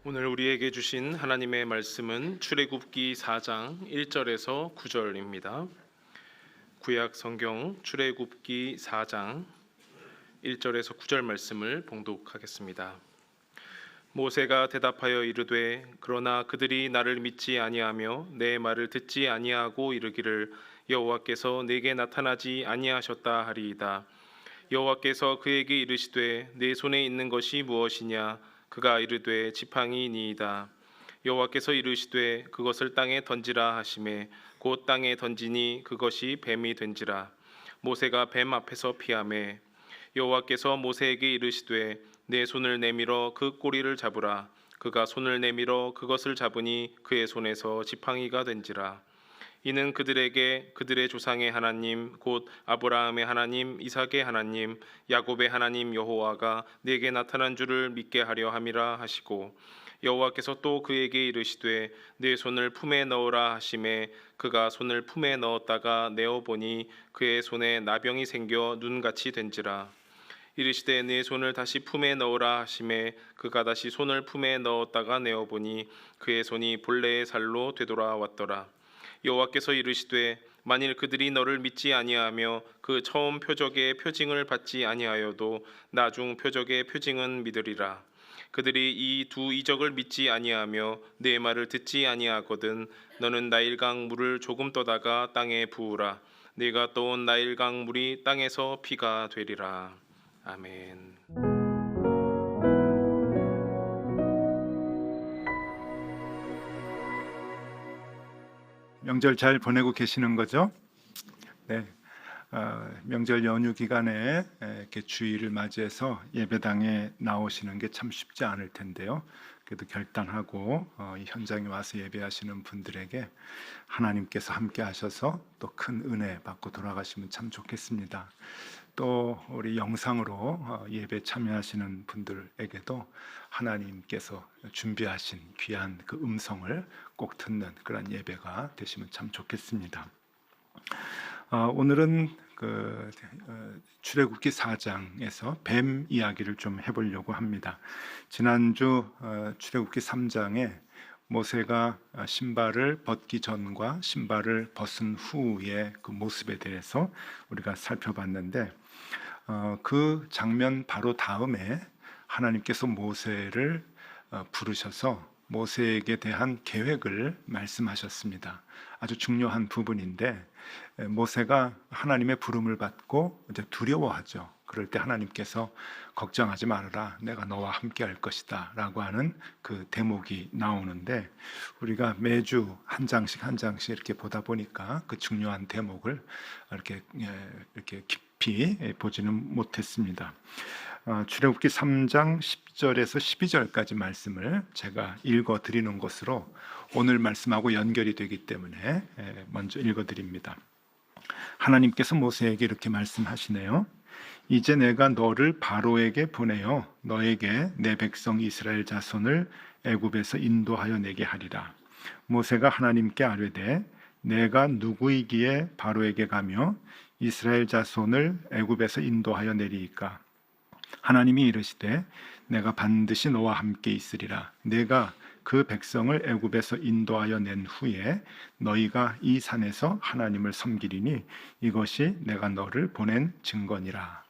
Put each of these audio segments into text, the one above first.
오늘 우리에게 주신 하나님의 말씀은 출애굽기 4장 1절에서 9절입니다. 구약 성경 출애굽기 4장 1절에서 9절 말씀을 봉독하겠습니다. 모세가 대답하여 이르되 그러나 그들이 나를 믿지 아니하며 내 말을 듣지 아니하고 이르기를 여호와께서 내게 나타나지 아니하셨다 하리이다. 여호와께서 그에게 이르시되 내 손에 있는 것이 무엇이냐? 그가 이르되 지팡이니이다. 여호와께서 이르시되 그것을 땅에 던지라 하시매 곧 땅에 던지니 그것이 뱀이 된지라. 모세가 뱀 앞에서 피하매 여호와께서 모세에게 이르시되 내 손을 내밀어 그 꼬리를 잡으라. 그가 손을 내밀어 그것을 잡으니 그의 손에서 지팡이가 된지라. 이는 그들에게 그들의 조상의 하나님 곧 아브라함의 하나님 이삭의 하나님 야곱의 하나님 여호와가 내게 나타난 줄을 믿게 하려 함이라 하시고, 여호와께서 또 그에게 이르시되 내 손을 품에 넣으라 하시매 그가 손을 품에 넣었다가 내어보니 그의 손에 나병이 생겨 눈같이 된지라. 이르시되 내 손을 다시 품에 넣으라 하시매 그가 다시 손을 품에 넣었다가 내어보니 그의 손이 본래의 살로 되돌아왔더라. 여호와께서 이르시되 만일 그들이 너를 믿지 아니하며 그 처음 표적의 표징을 받지 아니하여도 나중 표적의 표징은 믿으리라. 그들이 이 두 이적을 믿지 아니하며 내 말을 듣지 아니하거든 너는 나일강 물을 조금 떠다가 땅에 부으라. 네가 떠온 나일강 물이 땅에서 피가 되리라. 아멘. 명절 잘 보내고 계시는 거죠? 네. 명절 연휴 기간에 이렇게 주일을 맞이해서 예배당에 나오시는 게 참 쉽지 않을 텐데요. 그래도 결단하고 이 현장에 와서 예배하시는 분들에게 하나님께서 함께 하셔서 또 큰 은혜 받고 돌아가시면 참 좋겠습니다. 또 우리 영상으로 예배 참여하시는 분들에게도 하나님께서 준비하신 귀한 그 음성을 꼭 듣는 그런 예배가 되시면 참 좋겠습니다. 오늘은 출애굽기 4장에서 뱀 이야기를 좀 해보려고 합니다. 지난주 출애굽기 3장에 모세가 신발을 벗기 전과 신발을 벗은 후의 그 모습에 대해서 우리가 살펴봤는데, 그 장면 바로 다음에 하나님께서 모세를 부르셔서 모세에게 대한 계획을 말씀하셨습니다. 아주 중요한 부분인데, 모세가 하나님의 부름을 받고 이제 두려워하죠. 그럴 때 하나님께서 걱정하지 말아라, 내가 너와 함께 할 것이다 라고 하는 그 대목이 나오는데, 우리가 매주 한 장씩 이렇게 보다 보니까 그 중요한 대목을 이렇게 깊이 보지는 못했습니다. 출애굽기 3장 10절에서 12절까지 말씀을 제가 읽어 드리는 것으로 오늘 말씀하고 연결이 되기 때문에 먼저 읽어 드립니다. 하나님께서 모세에게 이렇게 말씀하시네요. 이제 내가 너를 바로에게 보내어 너에게 내 백성 이스라엘 자손을 애굽에서 인도하여 내게 하리라. 모세가 하나님께 아뢰되 내가 누구이기에 바로에게 가며 이스라엘 자손을 애굽에서 인도하여 내리이까? 하나님이 이르시되 내가 반드시 너와 함께 있으리라. 내가 그 백성을 애굽에서 인도하여 낸 후에 너희가 이 산에서 하나님을 섬기리니 이것이 내가 너를 보낸 증거니라.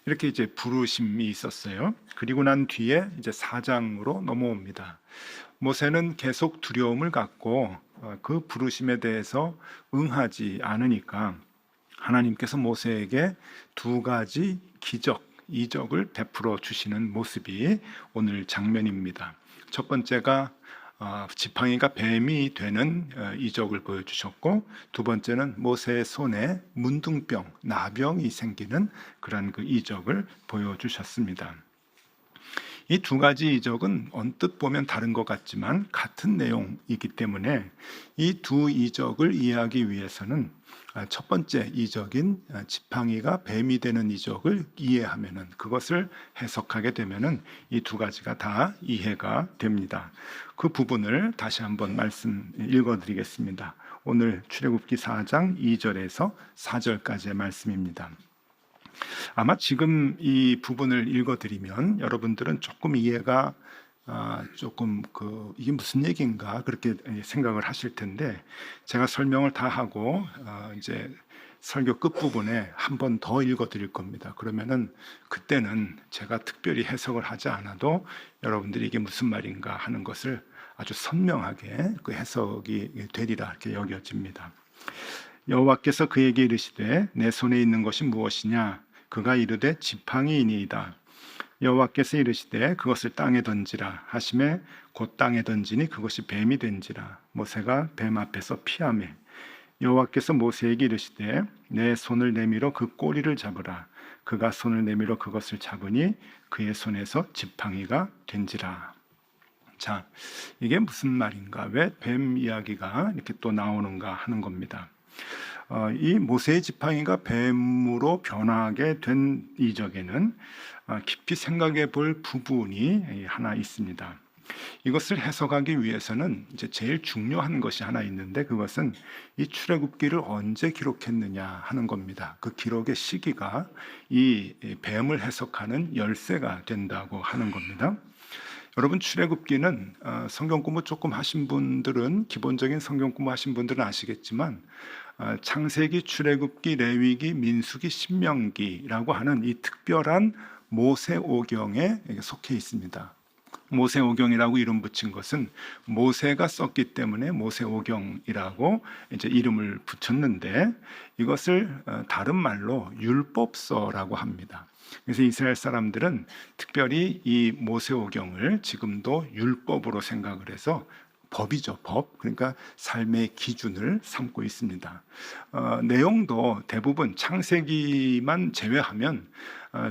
이렇게 이제 부르심이 있었어요. 그리고 난 뒤에 이제 4장으로 넘어옵니다. 모세는 계속 두려움을 갖고 그 부르심에 대해서 응하지 않으니까 하나님께서 모세에게 두 가지 이적을 베풀어 주시는 모습이 오늘 장면입니다. 첫 번째가 지팡이가 뱀이 되는 이적을 보여주셨고, 두 번째는 모세의 손에 문둥병, 나병이 생기는 그런 그 이적을 보여주셨습니다. 이 두 가지 이적은 언뜻 보면 다른 것 같지만 같은 내용이기 때문에 이 두 이적을 이해하기 위해서는 첫 번째 이적인 지팡이가 뱀이 되는 이적을 이해하면은, 그것을 해석하게 되면은 이 두 가지가 다 이해가 됩니다. 그 부분을 다시 한번 말씀 읽어드리겠습니다. 오늘 출애굽기 4장 2절에서 4절까지의 말씀입니다. 아마 지금 이 부분을 읽어드리면 여러분들은 조금 이해가 조금 이게 무슨 얘기인가 그렇게 생각을 하실 텐데, 제가 설명을 다 하고 이제 설교 끝부분에 한 번 더 읽어드릴 겁니다. 그러면은 그때는 제가 특별히 해석을 하지 않아도 여러분들이 이게 무슨 말인가 하는 것을 아주 선명하게 그 해석이 되리라 이렇게 여겨집니다. 여호와께서 그에게 이르시되 내 손에 있는 것이 무엇이냐? 그가 이르되 지팡이이니이다. 여호와께서 이르시되 그것을 땅에 던지라 하시매 곧 땅에 던지니 그것이 뱀이 된지라. 모세가 뱀 앞에서 피하매 여호와께서 모세에게 이르시되 내 손을 내밀어 그 꼬리를 잡으라. 그가 손을 내밀어 그것을 잡으니 그의 손에서 지팡이가 된지라. 자, 이게 무슨 말인가? 왜 뱀 이야기가 이렇게 또 나오는가 하는 겁니다. 이 모세의 지팡이가 뱀으로 변하게 된 이적에는 깊이 생각해 볼 부분이 하나 있습니다. 이것을 해석하기 위해서는 이제 제일 중요한 것이 하나 있는데, 그것은 이 출애굽기를 언제 기록했느냐 하는 겁니다. 그 기록의 시기가 이 뱀을 해석하는 열쇠가 된다고 하는 겁니다. 여러분, 출애굽기는 성경 공부 조금 하신 분들은, 기본적인 성경 공부 하신 분들은 아시겠지만 창세기, 출애굽기, 레위기, 민수기, 신명기라고 하는 이 특별한 모세오경에 속해 있습니다. 모세오경이라고 이름 붙인 것은 모세가 썼기 때문에 모세오경이라고 이제 이름을 붙였는데, 이것을 다른 말로 율법서라고 합니다. 그래서 이스라엘 사람들은 특별히 이 모세오경을 지금도 율법으로 생각을 해서, 법이죠, 법. 그러니까 삶의 기준을 삼고 있습니다. 내용도 대부분 창세기만 제외하면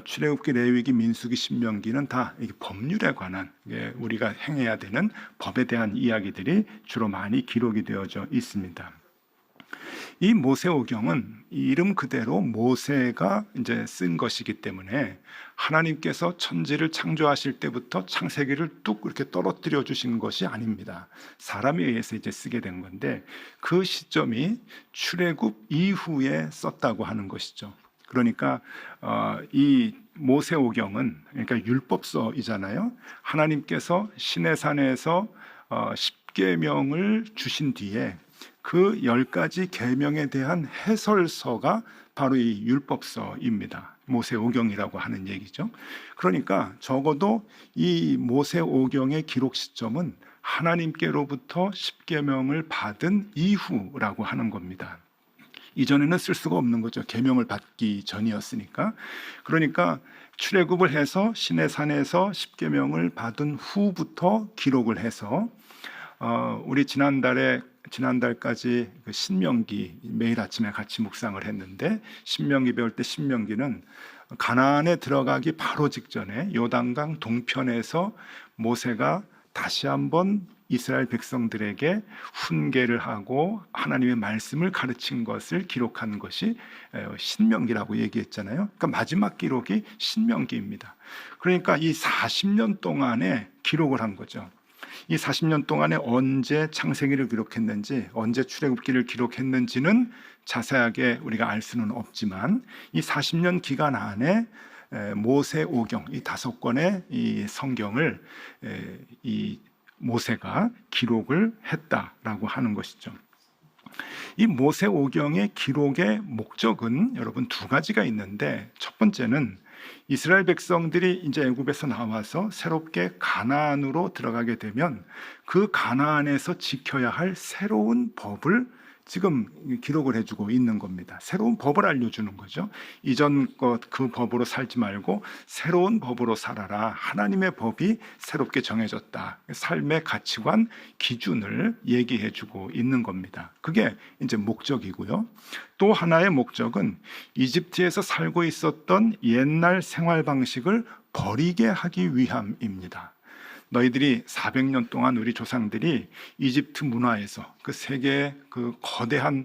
출애굽기, 레위기, 민수기, 신명기는 다 법률에 관한, 우리가 행해야 되는 법에 대한 이야기들이 주로 많이 기록이 되어져 있습니다. 이 모세오경은 이름 그대로 모세가 이제 쓴 것이기 때문에 하나님께서 천지를 창조하실 때부터 창세기를 뚝 이렇게 떨어뜨려 주신 것이 아닙니다. 사람에 의해서 이제 쓰게 된 건데, 그 시점이 출애굽 이후에 썼다고 하는 것이죠. 그러니까 이 모세오경은, 그러니까 율법서이잖아요. 하나님께서 시내산에서 십계명을 주신 뒤에 그 10가지 계명에 대한 해설서가 바로 이 율법서입니다. 모세오경이라고 하는 얘기죠. 그러니까 적어도 이 모세오경의 기록 시점은 하나님께로부터 십계명을 받은 이후라고 하는 겁니다. 이전에는 쓸 수가 없는 거죠. 계명을 받기 전이었으니까. 그러니까 출애굽을 해서 시내산에서 십계명을 받은 후부터 기록을 해서 우리 지난달까지 그 신명기 매일 아침에 같이 묵상을 했는데, 신명기 배울 때 신명기는 가나안에 들어가기 바로 직전에 요단강 동편에서 모세가 다시 한번 이스라엘 백성들에게 훈계를 하고 하나님의 말씀을 가르친 것을 기록한 것이 신명기라고 얘기했잖아요. 그러니까 마지막 기록이 신명기입니다. 그러니까 이 40년 동안에 기록을 한 거죠. 이 40년 동안에 언제 창세기를 기록했는지, 언제 출애굽기를 기록했는지는 자세하게 우리가 알 수는 없지만, 이 40년 기간 안에 모세오경, 이 5권의 이 성경을 이 모세가 기록을 했다라고 하는 것이죠. 이 모세오경의 기록의 목적은 여러분 2가지가 있는데, 첫 번째는 이스라엘 백성들이 이제 애굽에서 나와서 새롭게 가나안으로 들어가게 되면 그 가나안에서 지켜야 할 새로운 법을 지금 기록을 해주고 있는 겁니다. 새로운 법을 알려주는 거죠. 이전 그 법으로 살지 말고 새로운 법으로 살아라. 하나님의 법이 새롭게 정해졌다. 삶의 가치관, 기준을 얘기해주고 있는 겁니다. 그게 이제 목적이고요. 또 하나의 목적은 이집트에서 살고 있었던 옛날 생활 방식을 버리게 하기 위함입니다. 너희들이 400년 동안 우리 조상들이 이집트 문화에서, 그 세계의 그 거대한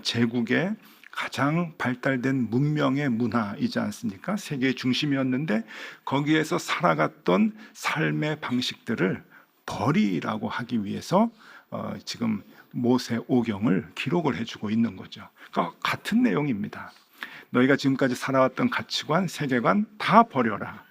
제국의 가장 발달된 문명의 문화이지 않습니까? 세계의 중심이었는데 거기에서 살아갔던 삶의 방식들을 버리라고 하기 위해서 지금 모세오경을 기록을 해주고 있는 거죠. 그러니까 같은 내용입니다. 너희가 지금까지 살아왔던 가치관, 세계관 다 버려라.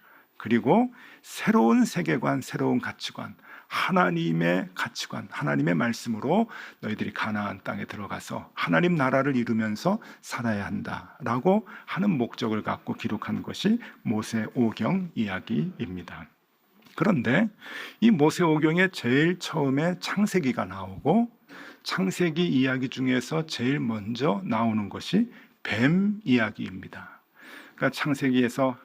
그리고 새로운 세계관, 새로운 가치관, 하나님의 가치관, 하나님의 말씀으로 너희들이 가나안 땅에 들어가서 하나님 나라를 이루면서 살아야 한다라고 하는 목적을 갖고 기록한 것이 모세오경 이야기입니다. 그런데 이 모세오경에 제일 처음에 창세기가 나오고 창세기 이야기 중에서 제일 먼저 나오는 것이 뱀 이야기입니다. 그러니까 창세기에서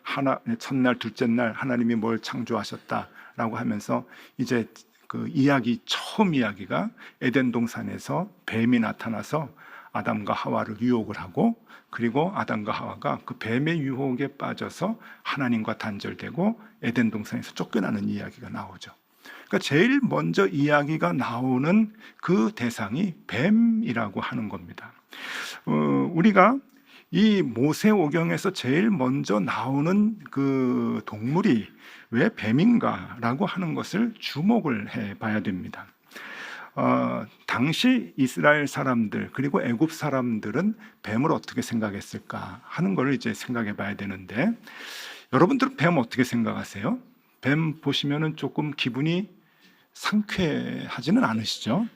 첫날, 둘째 날 하나님이 뭘 창조하셨다라고 하면서 이제 그 이야기 처음 이야기가 에덴 동산에서 뱀이 나타나서 아담과 하와를 유혹을 하고 그리고 아담과 하와가 그 뱀의 유혹에 빠져서 하나님과 단절되고 에덴 동산에서 쫓겨나는 이야기가 나오죠. 그러니까 제일 먼저 이야기가 나오는 그 대상이 뱀이라고 하는 겁니다. 우리가 이 모세오경에서 제일 먼저 나오는 그 동물이 왜 뱀인가라고 하는 것을 주목을 해봐야 됩니다. 당시 이스라엘 사람들 그리고 애굽 사람들은 뱀을 어떻게 생각했을까 하는 걸 이제 생각해봐야 되는데, 여러분들은 뱀 어떻게 생각하세요? 뱀 보시면은 조금 기분이 상쾌하지는 않으시죠?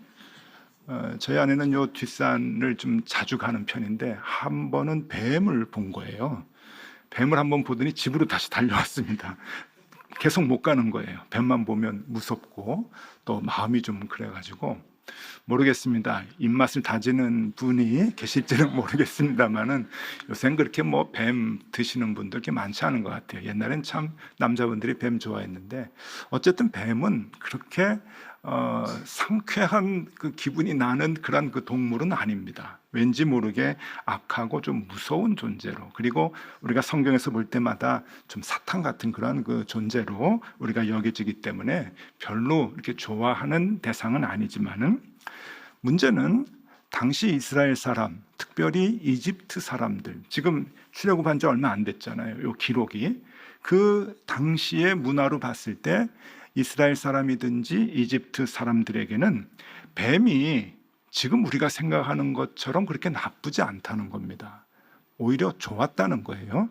저희 아내는 요 뒷산을 좀 자주 가는 편인데 한 번은 뱀을 본 거예요. 뱀을 한번 보더니 집으로 다시 달려왔습니다. 계속 못 가는 거예요. 뱀만 보면 무섭고 또 마음이 좀 그래가지고 모르겠습니다. 입맛을 다지는 분이 계실지는 모르겠습니다만은 요새는 그렇게 뭐 뱀 드시는 분들 꽤 많지 않은 것 같아요. 옛날엔 참 남자분들이 뱀 좋아했는데 어쨌든 뱀은 그렇게 상쾌한 그 기분이 나는 그런 그 동물은 아닙니다. 왠지 모르게 악하고 좀 무서운 존재로, 그리고 우리가 성경에서 볼 때마다 좀 사탄 같은 그런 그 존재로 우리가 여겨지기 때문에 별로 이렇게 좋아하는 대상은 아니지만은, 문제는 당시 이스라엘 사람, 특별히 이집트 사람들, 지금 출애굽한 지 얼마 안 됐잖아요. 요 기록이 그 당시의 문화로 봤을 때 이스라엘 사람이든지 이집트 사람들에게는 뱀이 지금 우리가 생각하는 것처럼 그렇게 나쁘지 않다는 겁니다. 오히려 좋았다는 거예요.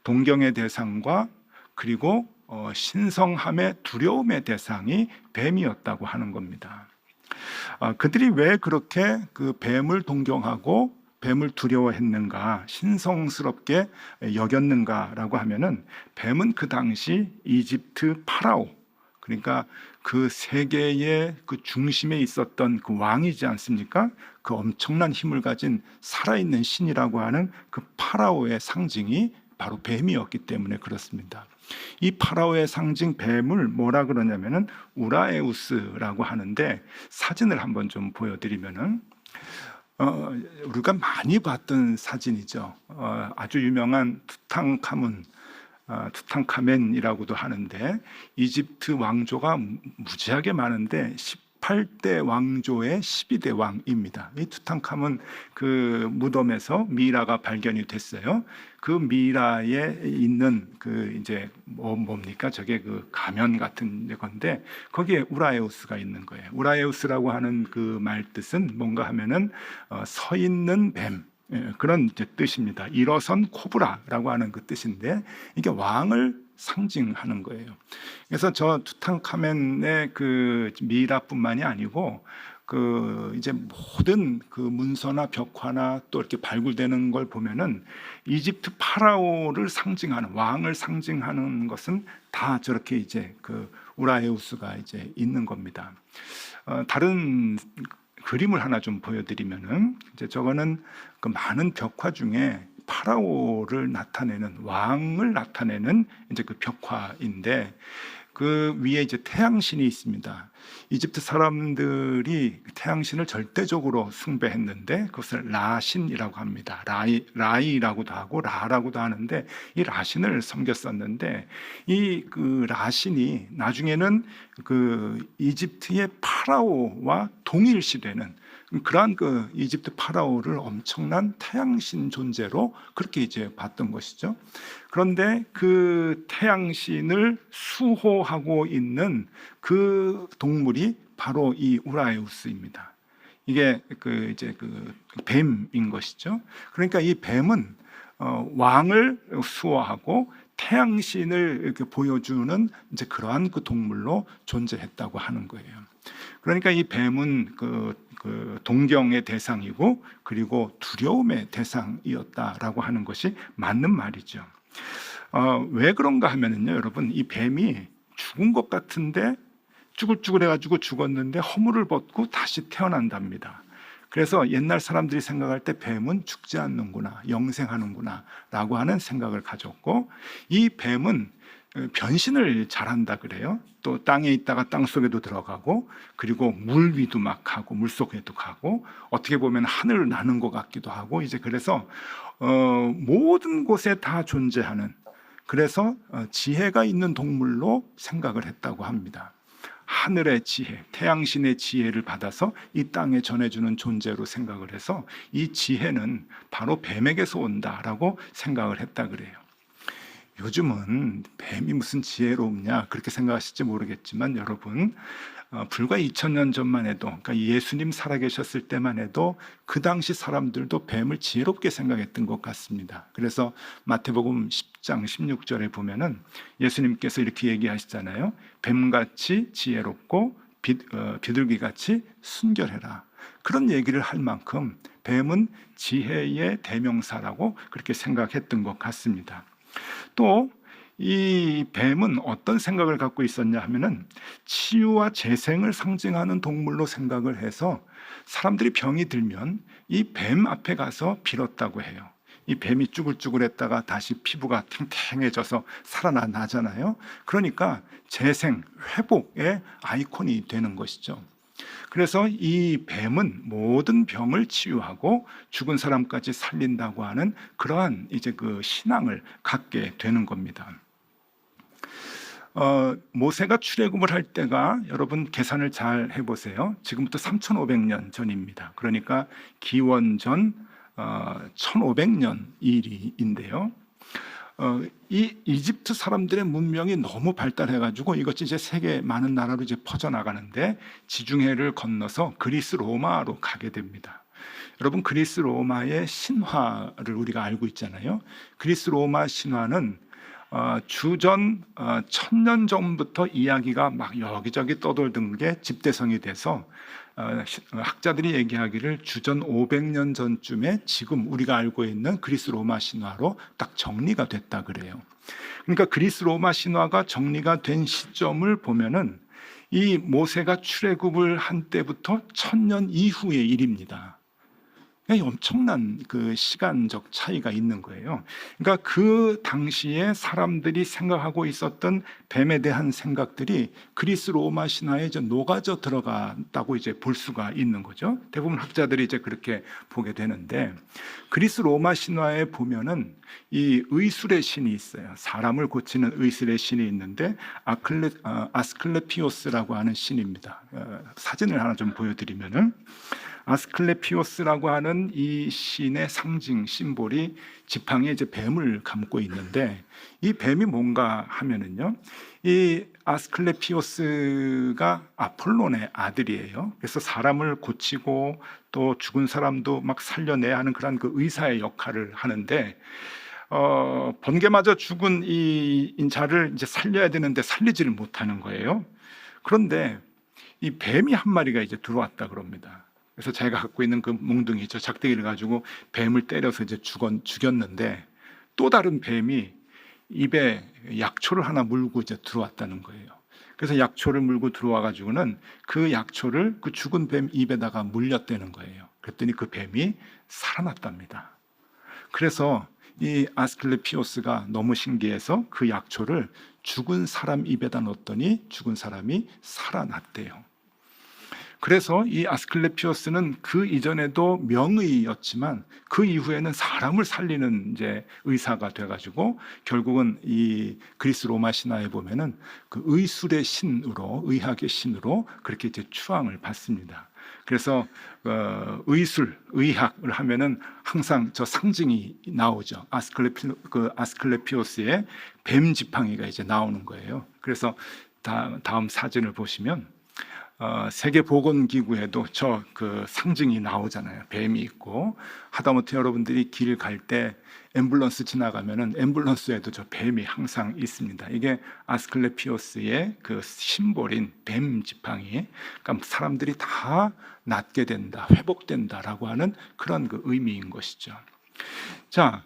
동경의 대상과 그리고 신성함의 두려움의 대상이 뱀이었다고 하는 겁니다. 그들이 왜 그렇게 그 뱀을 동경하고 뱀을 두려워했는가, 신성스럽게 여겼는가라고 하면은, 뱀은 그 당시 이집트 파라오, 그러니까 그 세계의 그 중심에 있었던 그 왕이지 않습니까? 그 엄청난 힘을 가진 살아있는 신이라고 하는 그 파라오의 상징이 바로 뱀이었기 때문에 그렇습니다. 이 파라오의 상징 뱀을 뭐라 그러냐면은 우라에우스라고 하는데, 사진을 한번 좀 보여드리면은 우리가 많이 봤던 사진이죠. 아주 유명한 투탕카멘이라고도 하는데, 이집트 왕조가 무지하게 많은데 18대 왕조의 12대 왕입니다. 이 투탕카멘 그 무덤에서 미이라가 발견이 됐어요. 그 미이라에 있는 그 이제 뭡니까? 저게 그 가면 같은 건데 거기에 우라에우스가 있는 거예요. 우라에우스라고 하는 그 말 뜻은 뭔가 하면은 서 있는 뱀, 그런 이제 뜻입니다. 일어선 코브라라고 하는 그 뜻인데, 이게 왕을 상징하는 거예요. 그래서 저 투탕카멘의 그 미이라뿐만이 아니고 그 이제 모든 그 문서나 벽화나 또 이렇게 발굴되는 걸 보면은 이집트 파라오를 상징하는, 왕을 상징하는 것은 다 저렇게 이제 그 우라에우스가 이제 있는 겁니다. 다른 그림을 하나 좀 보여드리면은, 이제 저거는 그 많은 벽화 중에 파라오를 나타내는, 왕을 나타내는 이제 그 벽화인데, 그 위에 이제 태양신이 있습니다. 이집트 사람들이 태양신을 절대적으로 숭배했는데 그것을 라신이라고 합니다. 라이라고도 하고 라라고도 하는데, 이 라신을 섬겼었는데, 이 그 라신이 나중에는 그 이집트의 파라오와 동일시되는 그러한 그 이집트 파라오를 엄청난 태양신 존재로 그렇게 이제 봤던 것이죠. 그런데 그 태양신을 수호하고 있는 그 동물이 바로 이 우라에우스입니다. 이게 그 이제 그 뱀인 것이죠. 그러니까 이 뱀은 왕을 수호하고 태양신을 이렇게 보여주는 이제 그러한 그 동물로 존재했다고 하는 거예요. 그러니까 이 뱀은 그 동경의 대상이고 그리고 두려움의 대상이었다라고 하는 것이 맞는 말이죠. 왜 그런가 하면은요, 여러분, 이 뱀이 죽은 것 같은데 쭈글쭈글해가지고 죽었는데 허물을 벗고 다시 태어난답니다. 그래서 옛날 사람들이 생각할 때 뱀은 죽지 않는구나, 영생하는구나 라고 하는 생각을 가졌고, 이 뱀은 변신을 잘한다 그래요. 또 땅에 있다가 땅 속에도 들어가고, 그리고 물 위도 막 가고 물 속에도 가고, 어떻게 보면 하늘을 나는 것 같기도 하고, 이제 그래서 모든 곳에 다 존재하는, 그래서 지혜가 있는 동물로 생각을 했다고 합니다. 하늘의 지혜, 태양신의 지혜를 받아서 이 땅에 전해주는 존재로 생각을 해서 이 지혜는 바로 뱀에게서 온다라고 생각을 했다 그래요. 요즘은 뱀이 무슨 지혜롭냐 그렇게 생각하실지 모르겠지만, 여러분, 불과 2000년 전만 해도, 그러니까 예수님 살아계셨을 때만 해도 그 당시 사람들도 뱀을 지혜롭게 생각했던 것 같습니다. 그래서 마태복음 10장 16절에 보면은 예수님께서 이렇게 얘기하시잖아요. 뱀같이 지혜롭고 비둘기같이 순결해라. 그런 얘기를 할 만큼 뱀은 지혜의 대명사라고 그렇게 생각했던 것 같습니다. 또 이 뱀은 어떤 생각을 갖고 있었냐 하면은 치유와 재생을 상징하는 동물로 생각을 해서 사람들이 병이 들면 이 뱀 앞에 가서 빌었다고 해요. 이 뱀이 쭈글쭈글했다가 다시 피부가 탱탱해져서 살아나잖아요. 그러니까 재생, 회복의 아이콘이 되는 것이죠. 그래서 이 뱀은 모든 병을 치유하고 죽은 사람까지 살린다고 하는 그러한 이제 그 신앙을 갖게 되는 겁니다. 모세가 출애굽을 할 때가, 여러분 계산을 잘 해보세요. 지금부터 3,500년 전입니다. 그러니까 기원전 1,500년 일인데요. 이 이집트 사람들의 문명이 너무 발달해가지고 이것이 이제 세계 많은 나라로 이제 퍼져나가는데 지중해를 건너서 그리스 로마로 가게 됩니다. 여러분, 그리스 로마의 신화를 우리가 알고 있잖아요. 그리스 로마 신화는 주전 1000년 전부터 이야기가 막 여기저기 떠돌던 게 집대성이 돼서 학자들이 얘기하기를 주전 500년 전쯤에 지금 우리가 알고 있는 그리스 로마 신화로 딱 정리가 됐다 그래요. 그러니까 그리스 로마 신화가 정리가 된 시점을 보면은 이 모세가 출애굽을 한 때부터 1000년 이후의 일입니다. 엄청난 그 시간적 차이가 있는 거예요. 그러니까 그 당시에 사람들이 생각하고 있었던 뱀에 대한 생각들이 그리스 로마 신화에 이제 녹아져 들어갔다고 이제 볼 수가 있는 거죠. 대부분 학자들이 이제 그렇게 보게 되는데, 그리스 로마 신화에 보면은 이 의술의 신이 있어요. 사람을 고치는 의술의 신이 있는데 아스클레피오스라고 하는 신입니다. 사진을 하나 좀 보여드리면은, 아스클레피오스라고 하는 이 신의 상징 심볼이 지팡이에 이제 뱀을 감고 있는데, 이 뱀이 뭔가 하면은요, 이 아스클레피오스가 아폴론의 아들이에요. 그래서 사람을 고치고 또 죽은 사람도 막 살려내야 하는 그런 그 의사의 역할을 하는데, 번개마저 죽은 이 인자를 이제 살려야 되는데 살리지를 못하는 거예요. 그런데 이 뱀이 한 마리가 이제 들어왔다 그럽니다. 그래서 자기가 갖고 있는 그 몽둥이죠, 작대기를 가지고 뱀을 때려서 이제 죽였는데, 또 다른 뱀이 입에 약초를 하나 물고 이제 들어왔다는 거예요. 그래서 약초를 물고 들어와 가지고는 그 약초를 그 죽은 뱀 입에다가 물렸다는 거예요. 그랬더니 그 뱀이 살아났답니다. 그래서 이 아스클레피오스가 너무 신기해서 그 약초를 죽은 사람 입에다 넣었더니 죽은 사람이 살아났대요. 그래서 이 아스클레피오스는 그 이전에도 명의였지만 그 이후에는 사람을 살리는 이제 의사가 돼가지고 결국은 이 그리스 로마 신화에 보면은 그 의술의 신으로, 의학의 신으로 그렇게 이제 추앙을 받습니다. 그래서 의술, 의학을 하면은 항상 저 상징이 나오죠. 아스클레피오스의 뱀 지팡이가 이제 나오는 거예요. 그래서 다음 사진을 보시면, 세계보건기구에도 저 그 상징이 나오잖아요. 뱀이 있고, 하다못해 여러분들이 길 갈 때 앰뷸런스 지나가면은 앰뷸런스에도 저 뱀이 항상 있습니다. 이게 아스클레피오스의 그 심볼인 뱀 지팡이, 그러니까 사람들이 다 낫게 된다, 회복된다라고 하는 그런 그 의미인 것이죠. 자,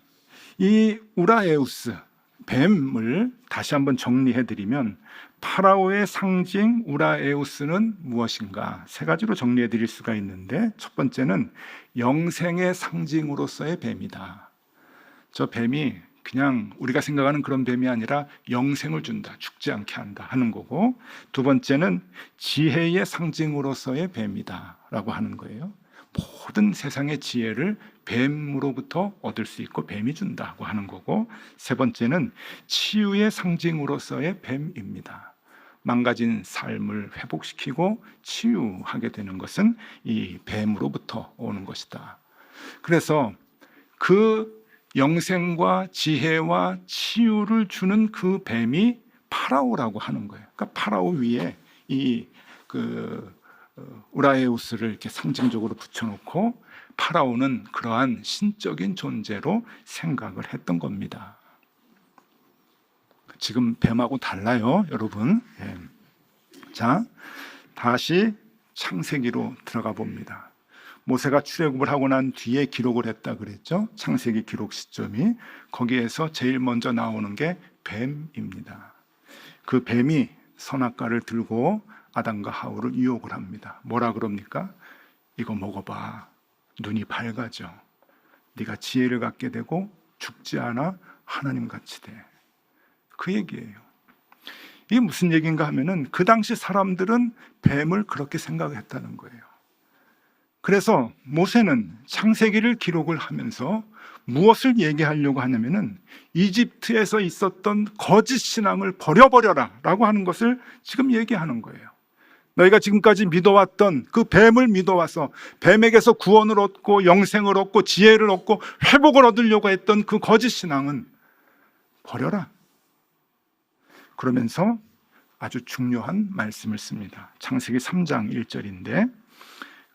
이 우라에우스 뱀을 다시 한번 정리해 드리면, 파라오의 상징 우라에우스는 무엇인가? 세 가지로 정리해 드릴 수가 있는데, 첫 번째는 영생의 상징으로서의 뱀이다. 저 뱀이 그냥 우리가 생각하는 그런 뱀이 아니라 영생을 준다, 죽지 않게 한다 하는 거고, 두 번째는 지혜의 상징으로서의 뱀이다 라고 하는 거예요. 모든 세상의 지혜를 뱀으로부터 얻을 수 있고 뱀이 준다고 하는 거고, 세 번째는 치유의 상징으로서의 뱀입니다. 망가진 삶을 회복시키고 치유하게 되는 것은 이 뱀으로부터 오는 것이다. 그래서 그 영생과 지혜와 치유를 주는 그 뱀이 파라오라고 하는 거예요. 그러니까 파라오 위에 이 우라에우스를 이렇게 상징적으로 붙여놓고 파라오는 그러한 신적인 존재로 생각을 했던 겁니다. 지금 뱀하고 달라요, 여러분. 예. 자, 다시 창세기로 들어가 봅니다. 모세가 출애굽을 하고 난 뒤에 기록을 했다 그랬죠. 창세기 기록 시점이, 거기에서 제일 먼저 나오는 게 뱀입니다. 그 뱀이 선악과를 들고 아담과 하울을 유혹을 합니다. 뭐라 그럽니까? 이거 먹어봐, 눈이 밝아져, 네가 지혜를 갖게 되고 죽지 않아 하나님같이 돼. 그 얘기예요. 이게 무슨 얘기인가 하면은, 그 당시 사람들은 뱀을 그렇게 생각했다는 거예요. 그래서 모세는 창세기를 기록을 하면서 무엇을 얘기하려고 하냐면은, 이집트에서 있었던 거짓 신앙을 버려버려라 라고 하는 것을 지금 얘기하는 거예요. 너희가 지금까지 믿어왔던 그 뱀을 믿어와서 뱀에게서 구원을 얻고 영생을 얻고 지혜를 얻고 회복을 얻으려고 했던 그 거짓 신앙은 버려라. 그러면서 아주 중요한 말씀을 씁니다. 창세기 3장 1절인데,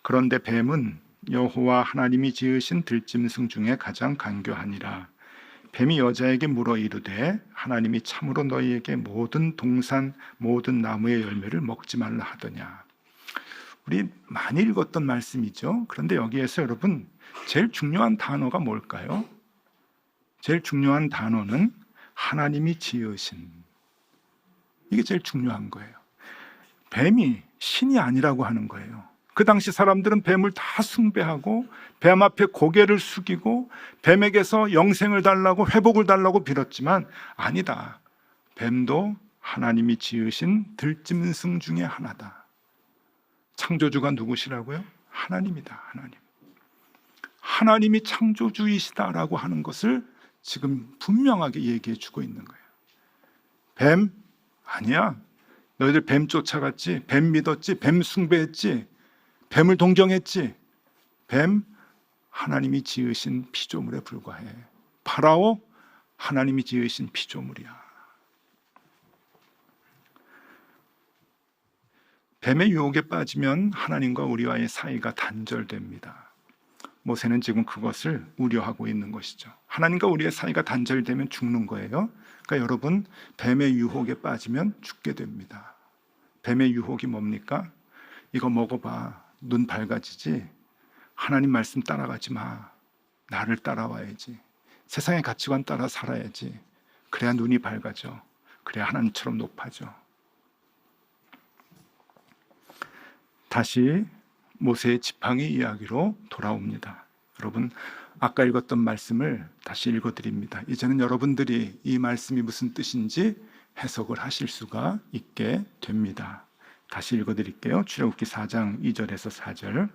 그런데 뱀은 여호와 하나님이 지으신 들짐승 중에 가장 간교하니라. 뱀이 여자에게 물어 이르되, 하나님이 참으로 너희에게 모든 동산 모든 나무의 열매를 먹지 말라 하더냐. 우리 많이 읽었던 말씀이죠. 그런데 여기에서 여러분, 제일 중요한 단어가 뭘까요? 제일 중요한 단어는 하나님이 지으신, 이게 제일 중요한 거예요. 뱀이 신이 아니라고 하는 거예요. 그 당시 사람들은 뱀을 다 숭배하고 뱀 앞에 고개를 숙이고 뱀에게서 영생을 달라고 회복을 달라고 빌었지만, 아니다, 뱀도 하나님이 지으신 들짐승 중에 하나다. 창조주가 누구시라고요? 하나님이다. 하나님이 창조주이시다라고 하는 것을 지금 분명하게 얘기해 주고 있는 거예요. 뱀 아니야, 너희들 뱀 쫓아갔지, 뱀 믿었지, 뱀 숭배했지, 뱀을 동경했지. 뱀 하나님이 지으신 피조물에 불과해. 파라오 하나님이 지으신 피조물이야. 뱀의 유혹에 빠지면 하나님과 우리와의 사이가 단절됩니다. 모세는 지금 그것을 우려하고 있는 것이죠. 하나님과 우리의 사이가 단절되면 죽는 거예요. 그러니까 여러분, 뱀의 유혹에 빠지면 죽게 됩니다. 뱀의 유혹이 뭡니까? 이거 먹어봐, 눈 밝아지지. 하나님 말씀 따라가지 마. 나를 따라와야지. 세상의 가치관 따라 살아야지. 그래야 눈이 밝아져. 그래야 하나님처럼 높아져. 다시 모세의 지팡이 이야기로 돌아옵니다. 여러분, 아까 읽었던 말씀을 다시 읽어드립니다. 이제는 여러분들이 이 말씀이 무슨 뜻인지 해석을 하실 수가 있게 됩니다. 다시 읽어드릴게요. 출애굽기 4장 2절에서 4절.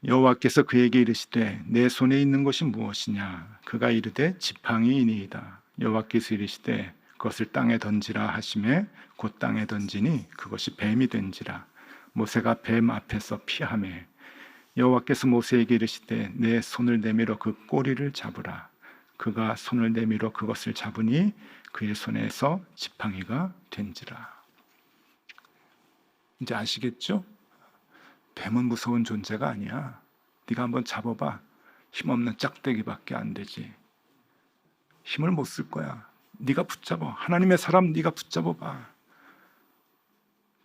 여호와께서 그에게 이르시되, 내 손에 있는 것이 무엇이냐? 그가 이르되, 지팡이이니이다. 여호와께서 이르시되, 그것을 땅에 던지라 하시매 곧 땅에 던지니 그것이 뱀이 된지라. 모세가 뱀 앞에서 피하매 여호와께서 모세에게 이르시되, 내 손을 내밀어 그 꼬리를 잡으라. 그가 손을 내밀어 그것을 잡으니 그의 손에서 지팡이가 된지라. 이제 아시겠죠? 뱀은 무서운 존재가 아니야. 네가 한번 잡아봐. 힘없는 짝대기밖에 안 되지. 힘을 못 쓸 거야. 네가 붙잡아. 하나님의 사람 네가 붙잡아봐.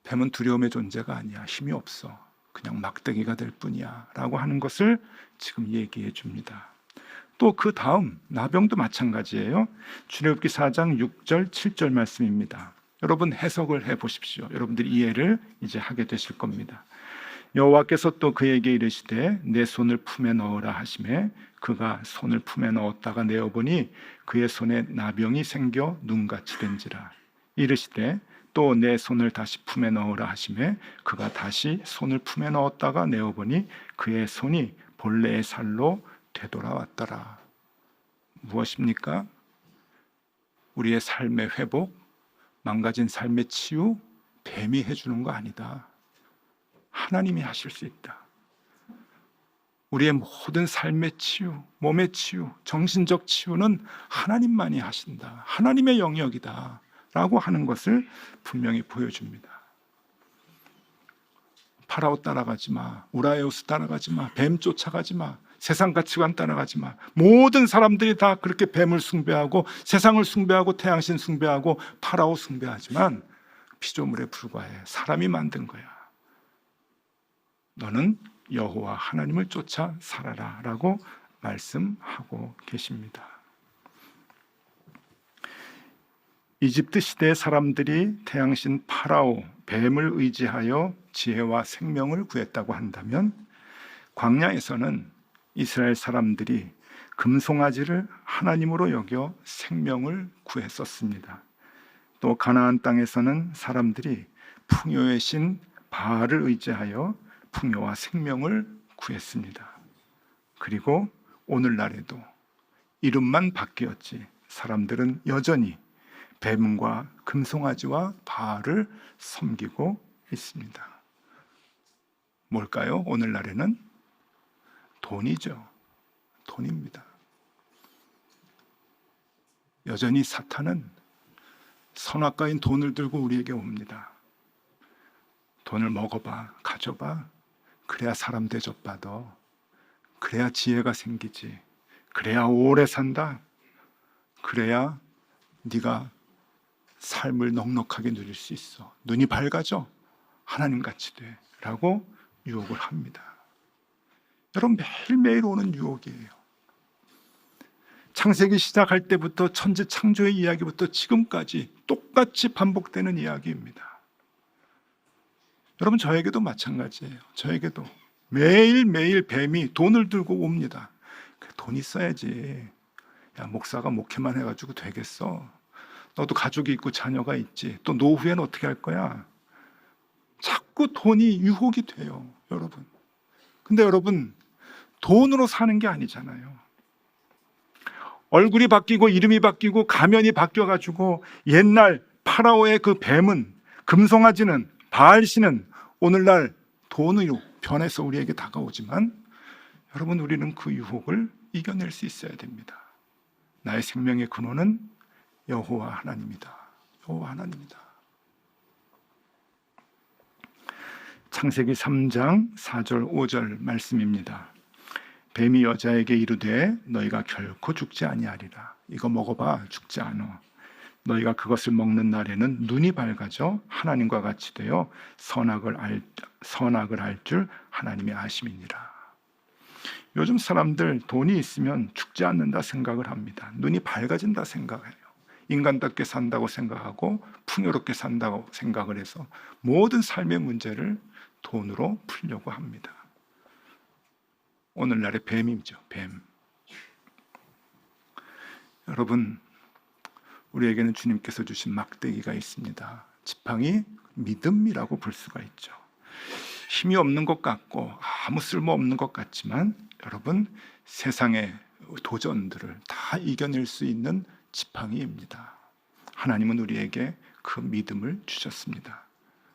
뱀은 두려움의 존재가 아니야. 힘이 없어. 그냥 막대기가 될 뿐이야 라고 하는 것을 지금 얘기해 줍니다. 또 그 다음 나병도 마찬가지예요. 출애굽기 4장 6절 7절 말씀입니다. 여러분 해석을 해 보십시오. 여러분들이 이해를 이제 하게 되실 겁니다. 여호와께서 또 그에게 이르시되 내 손을 품에 넣으라 하시매 그가 손을 품에 넣었다가 내어보니 그의 손에 나병이 생겨 눈같이 된지라. 이르시되 또 내 손을 다시 품에 넣으라 하시매 그가 다시 손을 품에 넣었다가 내어보니 그의 손이 본래의 살로 되돌아왔더라. 무엇입니까? 우리의 삶의 회복, 망가진 삶의 치유, 뱀이 해주는 거 아니다. 하나님이 하실 수 있다. 우리의 모든 삶의 치유, 몸의 치유, 정신적 치유는 하나님만이 하신다. 하나님의 영역이다 라고 하는 것을 분명히 보여줍니다. 파라오 따라가지 마, 우라에우스 따라가지 마, 뱀 쫓아가지 마, 세상 가치관 따라가지 마. 모든 사람들이 다 그렇게 뱀을 숭배하고 세상을 숭배하고 태양신 숭배하고 파라오 숭배하지만 피조물에 불과해. 사람이 만든 거야. 너는 여호와 하나님을 쫓아 살아라 라고 말씀하고 계십니다. 이집트 시대의 사람들이 태양신 파라오, 뱀을 의지하여 지혜와 생명을 구했다고 한다면 광야에서는 이스라엘 사람들이 금송아지를 하나님으로 여겨 생명을 구했었습니다. 또 가나안 땅에서는 사람들이 풍요의 신 바알을 의지하여 풍요와 생명을 구했습니다. 그리고 오늘날에도 이름만 바뀌었지 사람들은 여전히 뱀과 금송아지와 바알을 섬기고 있습니다. 뭘까요? 오늘날에는 돈이죠. 돈입니다. 여전히 사탄은 선악과인 돈을 들고 우리에게 옵니다. 돈을 먹어봐, 가져봐. 그래야 사람 대접받아. 그래야 지혜가 생기지. 그래야 오래 산다. 그래야 네가 삶을 넉넉하게 누릴 수 있어. 눈이 밝아져. 하나님같이 돼. 라고 유혹을 합니다. 여러분 매일매일 오는 유혹이에요. 창세기 시작할 때부터 천지 창조의 이야기부터 지금까지 똑같이 반복되는 이야기입니다. 여러분 저에게도 마찬가지예요. 저에게도 매일매일 뱀이 돈을 들고 옵니다. 돈 있어야지. 야, 목사가 목회만 해가지고 되겠어? 너도 가족이 있고 자녀가 있지. 또 노후에는 어떻게 할 거야? 자꾸 돈이 유혹이 돼요, 여러분. 근데 여러분 돈으로 사는 게 아니잖아요. 얼굴이 바뀌고 이름이 바뀌고 가면이 바뀌어가지고 옛날 파라오의 그 뱀은, 금송아지는, 바알신은 오늘날 돈으로 변해서 우리에게 다가오지만 여러분 우리는 그 유혹을 이겨낼 수 있어야 됩니다. 나의 생명의 근원은 여호와 하나님이다. 여호와 하나님이다. 창세기 3장 4절 5절 말씀입니다. 뱀이 여자에게 이르되 너희가 결코 죽지 아니하리라. 이거 먹어봐 죽지 않아. 너희가 그것을 먹는 날에는 눈이 밝아져 하나님과 같이 되어 선악을 알 줄 하나님이 아심이니라. 요즘 사람들 돈이 있으면 죽지 않는다 생각을 합니다. 눈이 밝아진다 생각해요. 인간답게 산다고 생각하고 풍요롭게 산다고 생각을 해서 모든 삶의 문제를 돈으로 풀려고 합니다. 오늘날의 뱀이죠. 뱀. 여러분 우리에게는 주님께서 주신 막대기가 있습니다. 지팡이 믿음이라고 볼 수가 있죠. 힘이 없는 것 같고 아무 쓸모 없는 것 같지만 여러분 세상의 도전들을 다 이겨낼 수 있는 지팡이입니다. 하나님은 우리에게 그 믿음을 주셨습니다.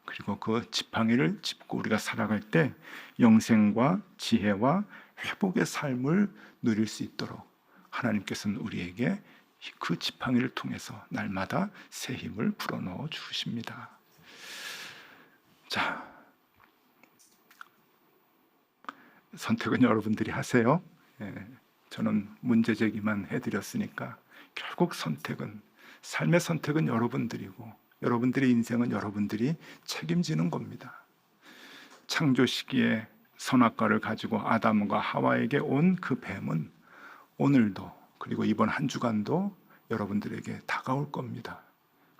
그리고 그 지팡이를 짚고 우리가 살아갈 때 영생과 지혜와 회복의 삶을 누릴 수 있도록 하나님께서는 우리에게 그 지팡이를 통해서 날마다 새 힘을 불어넣어 주십니다. 자, 선택은 여러분들이 하세요. 저는 문제 제기만 해드렸으니까 결국 선택은, 삶의 선택은 여러분들이고 여러분들의 인생은 여러분들이 책임지는 겁니다. 창조 시기에 선악과를 가지고 아담과 하와에게 온 그 뱀은 오늘도, 그리고 이번 한 주간도 여러분들에게 다가올 겁니다.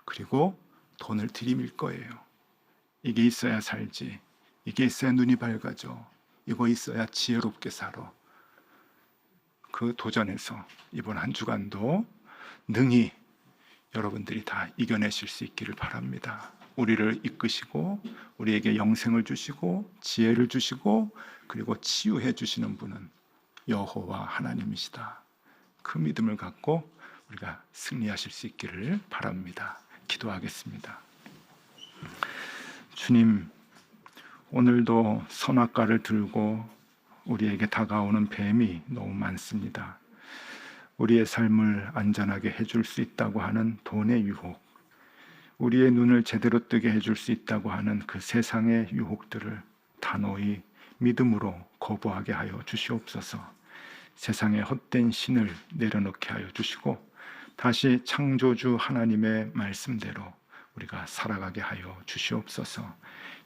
그리고 돈을 들이밀 거예요. 이게 있어야 살지, 이게 있어야 눈이 밝아져, 이거 있어야 지혜롭게 살아. 그 도전에서 이번 한 주간도 능히 여러분들이 다 이겨내실 수 있기를 바랍니다. 우리를 이끄시고 우리에게 영생을 주시고 지혜를 주시고 그리고 치유해 주시는 분은 여호와 하나님이시다. 그 믿음을 갖고 우리가 승리하실 수 있기를 바랍니다. 기도하겠습니다. 주님, 오늘도 선악과를 들고 우리에게 다가오는 뱀이 너무 많습니다. 우리의 삶을 안전하게 해줄 수 있다고 하는 돈의 유혹, 우리의 눈을 제대로 뜨게 해줄 수 있다고 하는 그 세상의 유혹들을 단호히 믿음으로 거부하게 하여 주시옵소서. 세상의 헛된 신을 내려놓게 하여 주시고 다시 창조주 하나님의 말씀대로 우리가 살아가게 하여 주시옵소서.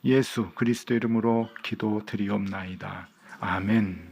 예수 그리스도 이름으로 기도드리옵나이다. 아멘.